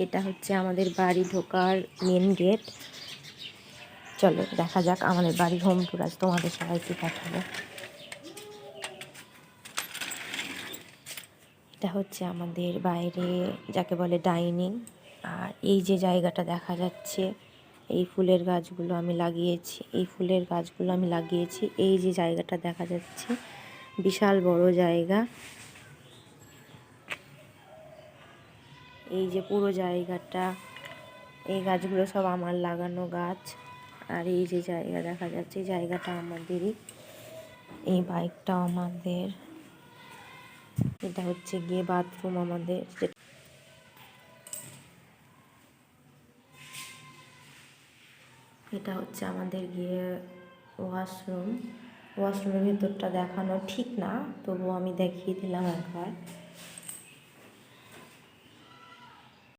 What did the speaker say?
এটা হচ্ছে আমাদের বাড়ি ঢোকার মেন গেট। চলো দেখা যাক আমাদের বাড়ির হোম ট্যুর আজ তোমাদের সবাইকে দেখাবো। এটা হচ্ছে আমাদের বাইরে যাকে বলে ডাইনিং। আর এই যে জায়গাটা দেখা যাচ্ছে, এই ফুলের গাছগুলো আমি লাগিয়েছি, এই যে জায়গাটা দেখা যাচ্ছে বিশাল বড় জায়গা। এই যে পুরো জায়গাটা, এই গাছগুলো সব আমার লাগানো গাছ। আর এই যে জায়গা দেখা যাচ্ছে, এই জায়গাটা আমাদেরই, এই বাইকটাও আমাদের। এটা হচ্ছে গিয়ে বাথরুম আমাদের। এটা হচ্ছে আমাদের গিয়ে ওয়াশরুমের ভেতরটা দেখানো ঠিক না, তবুও আমি দেখিয়ে দিলাম একবার।